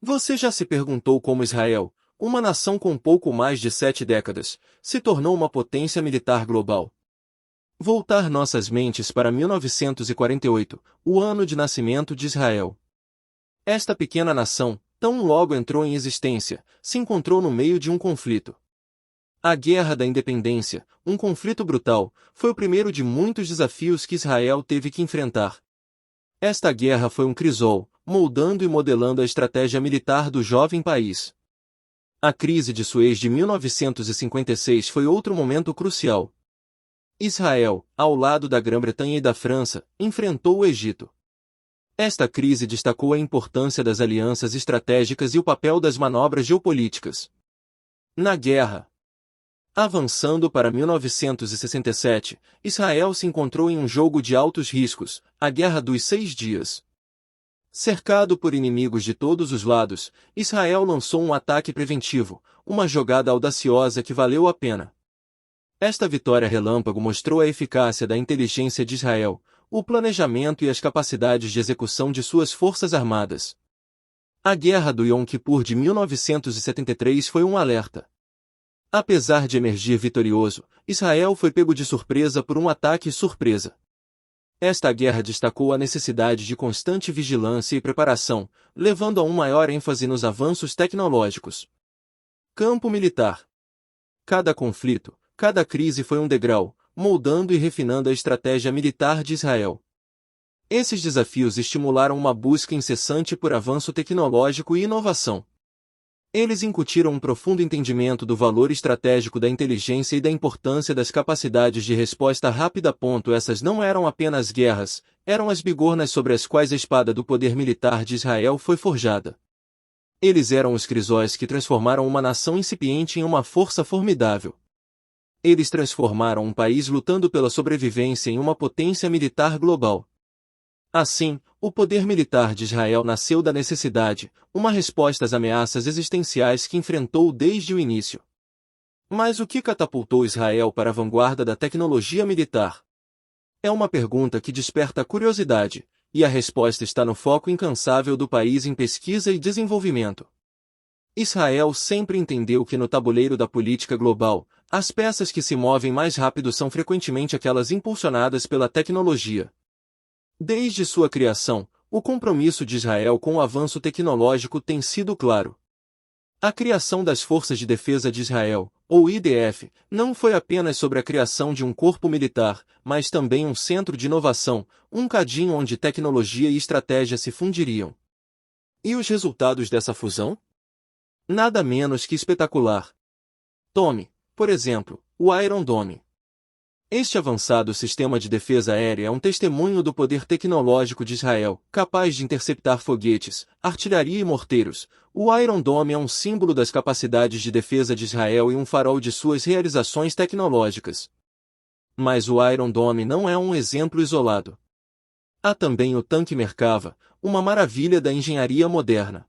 Você já se perguntou como Israel, uma nação com pouco mais de 7 décadas, se tornou uma potência militar global? Voltar nossas mentes para 1948, o ano de nascimento de Israel. Esta pequena nação, tão logo entrou em existência, se encontrou no meio de um conflito. A Guerra da Independência, um conflito brutal, foi o primeiro de muitos desafios que Israel teve que enfrentar. Esta guerra foi um crisol, moldando e modelando a estratégia militar do jovem país. A crise de Suez de 1956 foi outro momento crucial. Israel, ao lado da Grã-Bretanha e da França, enfrentou o Egito. Esta crise destacou a importância das alianças estratégicas e o papel das manobras geopolíticas. Na guerra, avançando para 1967, Israel se encontrou em um jogo de altos riscos, a Guerra dos 6 Dias. Cercado por inimigos de todos os lados, Israel lançou um ataque preventivo, uma jogada audaciosa que valeu a pena. Esta vitória relâmpago mostrou a eficácia da inteligência de Israel, o planejamento e as capacidades de execução de suas forças armadas. A Guerra do Yom Kippur de 1973 foi um alerta. Apesar de emergir vitorioso, Israel foi pego de surpresa por um ataque surpresa. Esta guerra destacou a necessidade de constante vigilância e preparação, levando a um maior ênfase nos avanços tecnológicos. Campo militar. Cada conflito, cada crise foi um degrau, moldando e refinando a estratégia militar de Israel. Esses desafios estimularam uma busca incessante por avanço tecnológico e inovação. Eles incutiram um profundo entendimento do valor estratégico da inteligência e da importância das capacidades de resposta rápida. Essas não eram apenas guerras, eram as bigornas sobre as quais a espada do poder militar de Israel foi forjada. Eles eram os crisóis que transformaram uma nação incipiente em uma força formidável. Eles transformaram um país lutando pela sobrevivência em uma potência militar global. Assim, o poder militar de Israel nasceu da necessidade, uma resposta às ameaças existenciais que enfrentou desde o início. Mas o que catapultou Israel para a vanguarda da tecnologia militar? É uma pergunta que desperta curiosidade, e a resposta está no foco incansável do país em pesquisa e desenvolvimento. Israel sempre entendeu que no tabuleiro da política global, as peças que se movem mais rápido são frequentemente aquelas impulsionadas pela tecnologia. Desde sua criação, o compromisso de Israel com o avanço tecnológico tem sido claro. A criação das Forças de Defesa de Israel, ou IDF, não foi apenas sobre a criação de um corpo militar, mas também um centro de inovação, um cadinho onde tecnologia e estratégia se fundiriam. E os resultados dessa fusão? Nada menos que espetacular. Tome, por exemplo, o Iron Dome. Este avançado sistema de defesa aérea é um testemunho do poder tecnológico de Israel, capaz de interceptar foguetes, artilharia e morteiros. O Iron Dome é um símbolo das capacidades de defesa de Israel e um farol de suas realizações tecnológicas. Mas o Iron Dome não é um exemplo isolado. Há também o tanque Merkava, uma maravilha da engenharia moderna.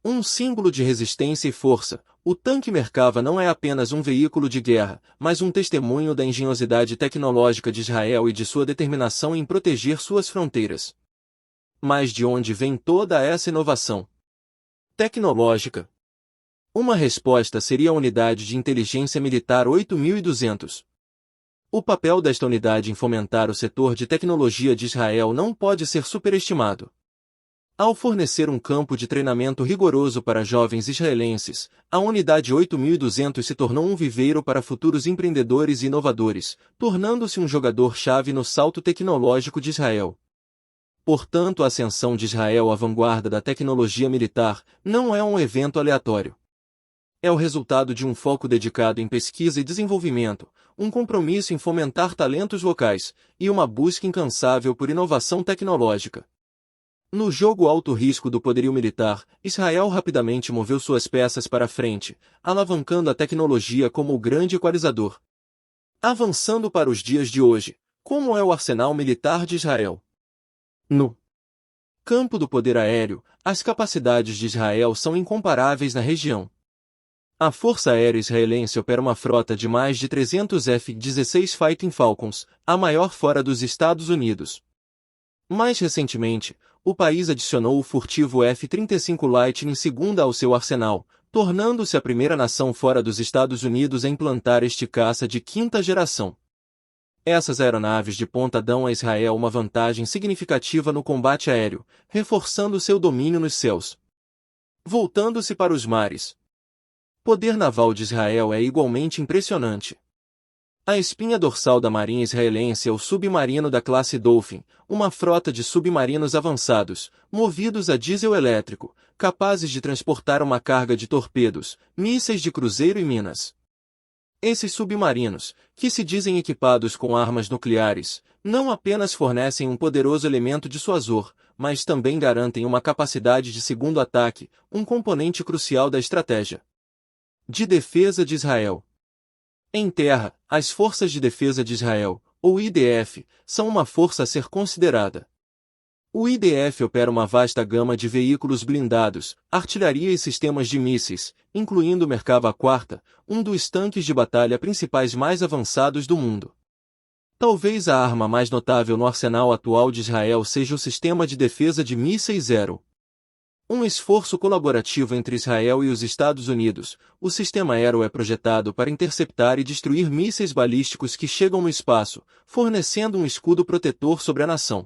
Um símbolo de resistência e força, o tanque Merkava não é apenas um veículo de guerra, mas um testemunho da engenhosidade tecnológica de Israel e de sua determinação em proteger suas fronteiras. Mas de onde vem toda essa inovação tecnológica? Uma resposta seria a Unidade de Inteligência Militar 8200. O papel desta unidade em fomentar o setor de tecnologia de Israel não pode ser superestimado. Ao fornecer um campo de treinamento rigoroso para jovens israelenses, a Unidade 8200 se tornou um viveiro para futuros empreendedores e inovadores, tornando-se um jogador-chave no salto tecnológico de Israel. Portanto, a ascensão de Israel à vanguarda da tecnologia militar não é um evento aleatório. É o resultado de um foco dedicado em pesquisa e desenvolvimento, um compromisso em fomentar talentos locais, e uma busca incansável por inovação tecnológica. No jogo alto risco do poderio militar, Israel rapidamente moveu suas peças para frente, alavancando a tecnologia como o grande equalizador. Avançando para os dias de hoje, como é o arsenal militar de Israel? No campo do poder aéreo, as capacidades de Israel são incomparáveis na região. A Força Aérea Israelense opera uma frota de mais de 300 F-16 Fighting Falcons, a maior fora dos Estados Unidos. Mais recentemente, o país adicionou o furtivo F-35 Lightning II ao seu arsenal, tornando-se a primeira nação fora dos Estados Unidos a implantar este caça de quinta geração. Essas aeronaves de ponta dão a Israel uma vantagem significativa no combate aéreo, reforçando seu domínio nos céus. Voltando-se para os mares. O poder naval de Israel é igualmente impressionante. A espinha dorsal da marinha israelense é o submarino da classe Dolphin, uma frota de submarinos avançados, movidos a diesel elétrico, capazes de transportar uma carga de torpedos, mísseis de cruzeiro e minas. Esses submarinos, que se dizem equipados com armas nucleares, não apenas fornecem um poderoso elemento dissuasor, mas também garantem uma capacidade de segundo ataque, um componente crucial da estratégia de defesa de Israel. Em terra, as Forças de Defesa de Israel, ou IDF, são uma força a ser considerada. O IDF opera uma vasta gama de veículos blindados, artilharia e sistemas de mísseis, incluindo o Merkava 4, um dos tanques de batalha principais mais avançados do mundo. Talvez a arma mais notável no arsenal atual de Israel seja o Sistema de Defesa de Mísseis Zero. Um esforço colaborativo entre Israel e os Estados Unidos, o sistema Arrow é projetado para interceptar e destruir mísseis balísticos que chegam no espaço, fornecendo um escudo protetor sobre a nação.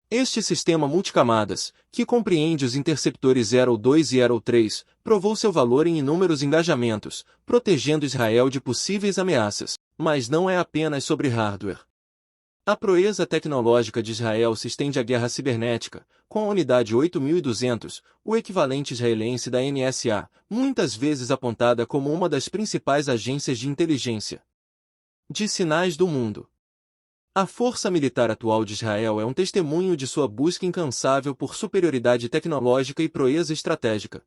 Este sistema multicamadas, que compreende os interceptores Arrow 2 e Arrow 3, provou seu valor em inúmeros engajamentos, protegendo Israel de possíveis ameaças, mas não é apenas sobre hardware. A proeza tecnológica de Israel se estende à guerra cibernética, com a unidade 8200, o equivalente israelense da NSA, muitas vezes apontada como uma das principais agências de inteligência de sinais do mundo. A força militar atual de Israel é um testemunho de sua busca incansável por superioridade tecnológica e proeza estratégica.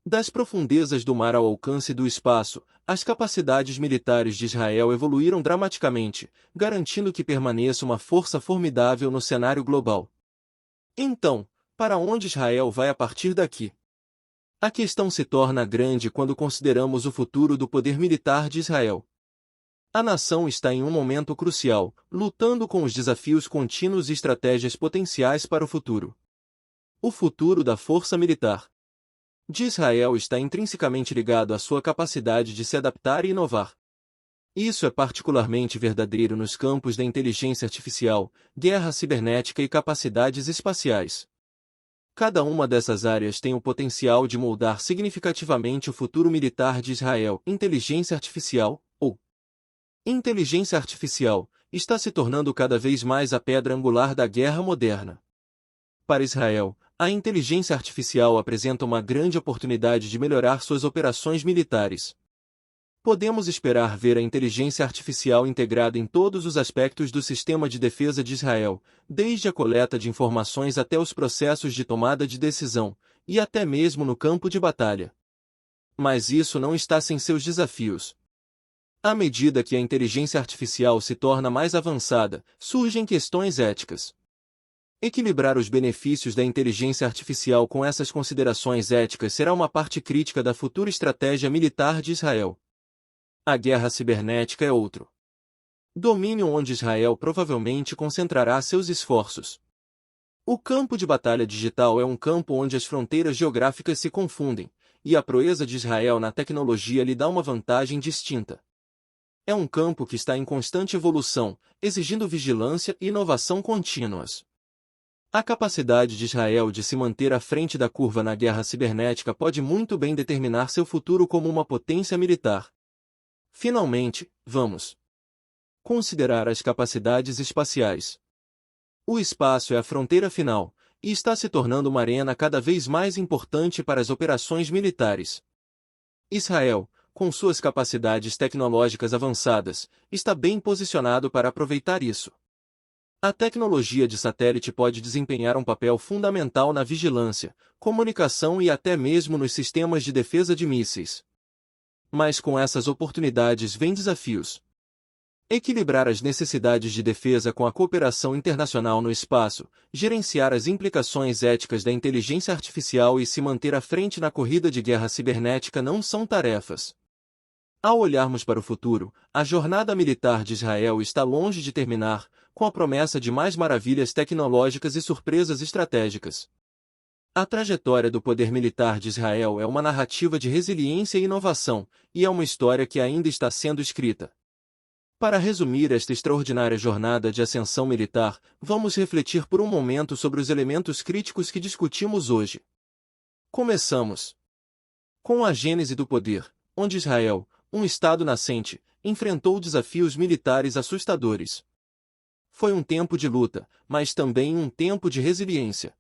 Das profundezas do mar ao alcance do espaço, as capacidades militares de Israel evoluíram dramaticamente, garantindo que permaneça uma força formidável no cenário global. Então, para onde Israel vai a partir daqui? A questão se torna grande quando consideramos o futuro do poder militar de Israel. A nação está em um momento crucial, lutando com os desafios contínuos e estratégias potenciais para o futuro. O futuro da força militar de Israel está intrinsecamente ligado à sua capacidade de se adaptar e inovar. Isso é particularmente verdadeiro nos campos da inteligência artificial, guerra cibernética e capacidades espaciais. Cada uma dessas áreas tem o potencial de moldar significativamente o futuro militar de Israel. Inteligência artificial, ou inteligência artificial, está se tornando cada vez mais a pedra angular da guerra moderna. Para Israel, a inteligência artificial apresenta uma grande oportunidade de melhorar suas operações militares. Podemos esperar ver a inteligência artificial integrada em todos os aspectos do sistema de defesa de Israel, desde a coleta de informações até os processos de tomada de decisão, e até mesmo no campo de batalha. Mas isso não está sem seus desafios. À medida que a inteligência artificial se torna mais avançada, surgem questões éticas. Equilibrar os benefícios da inteligência artificial com essas considerações éticas será uma parte crítica da futura estratégia militar de Israel. A guerra cibernética é outro domínio onde Israel provavelmente concentrará seus esforços. O campo de batalha digital é um campo onde as fronteiras geográficas se confundem, e a proeza de Israel na tecnologia lhe dá uma vantagem distinta. É um campo que está em constante evolução, exigindo vigilância e inovação contínuas. A capacidade de Israel de se manter à frente da curva na guerra cibernética pode muito bem determinar seu futuro como uma potência militar. Finalmente, vamos considerar as capacidades espaciais. O espaço é a fronteira final, e está se tornando uma arena cada vez mais importante para as operações militares. Israel, com suas capacidades tecnológicas avançadas, está bem posicionado para aproveitar isso. A tecnologia de satélite pode desempenhar um papel fundamental na vigilância, comunicação e até mesmo nos sistemas de defesa de mísseis. Mas com essas oportunidades vêm desafios. Equilibrar as necessidades de defesa com a cooperação internacional no espaço, gerenciar as implicações éticas da inteligência artificial e se manter à frente na corrida de guerra cibernética não são tarefas. Ao olharmos para o futuro, a jornada militar de Israel está longe de terminar, com a promessa de mais maravilhas tecnológicas e surpresas estratégicas. A trajetória do poder militar de Israel é uma narrativa de resiliência e inovação, e é uma história que ainda está sendo escrita. Para resumir esta extraordinária jornada de ascensão militar, vamos refletir por um momento sobre os elementos críticos que discutimos hoje. Começamos com a gênese do poder, onde Israel, um estado nascente, enfrentou desafios militares assustadores. Foi um tempo de luta, mas também um tempo de resiliência.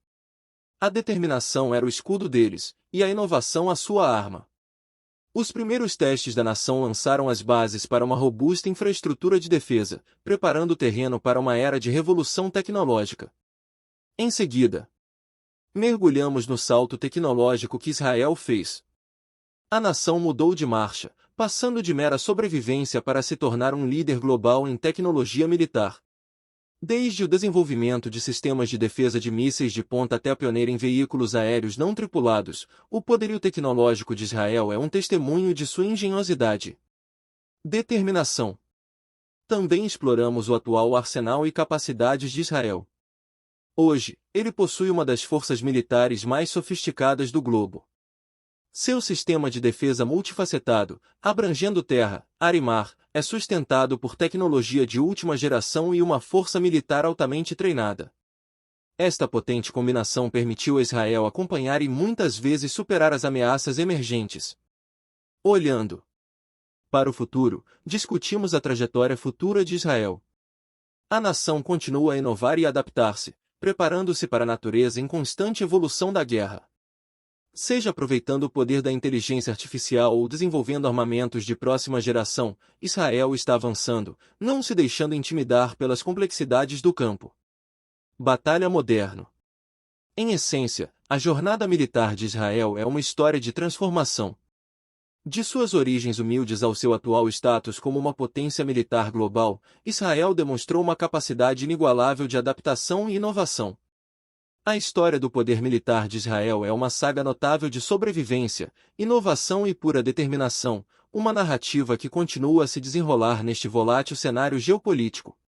A determinação era o escudo deles, e a inovação a sua arma. Os primeiros testes da nação lançaram as bases para uma robusta infraestrutura de defesa, preparando o terreno para uma era de revolução tecnológica. Em seguida, mergulhamos no salto tecnológico que Israel fez. A nação mudou de marcha, passando de mera sobrevivência para se tornar um líder global em tecnologia militar. Desde o desenvolvimento de sistemas de defesa de mísseis de ponta até a pioneira em veículos aéreos não tripulados, o poderio tecnológico de Israel é um testemunho de sua engenhosidade. Determinação. Também exploramos o atual arsenal e capacidades de Israel. Hoje, ele possui uma das forças militares mais sofisticadas do globo. Seu sistema de defesa multifacetado, abrangendo terra, ar e mar, é sustentado por tecnologia de última geração e uma força militar altamente treinada. Esta potente combinação permitiu a Israel acompanhar e muitas vezes superar as ameaças emergentes. Olhando para o futuro, discutimos a trajetória futura de Israel. A nação continua a inovar e adaptar-se, preparando-se para a natureza em constante evolução da guerra. Seja aproveitando o poder da inteligência artificial ou desenvolvendo armamentos de próxima geração, Israel está avançando, não se deixando intimidar pelas complexidades do campo. Batalha moderno. Em essência, a jornada militar de Israel é uma história de transformação. De suas origens humildes ao seu atual status como uma potência militar global, Israel demonstrou uma capacidade inigualável de adaptação e inovação. A história do poder militar de Israel é uma saga notável de sobrevivência, inovação e pura determinação, uma narrativa que continua a se desenrolar neste volátil cenário geopolítico.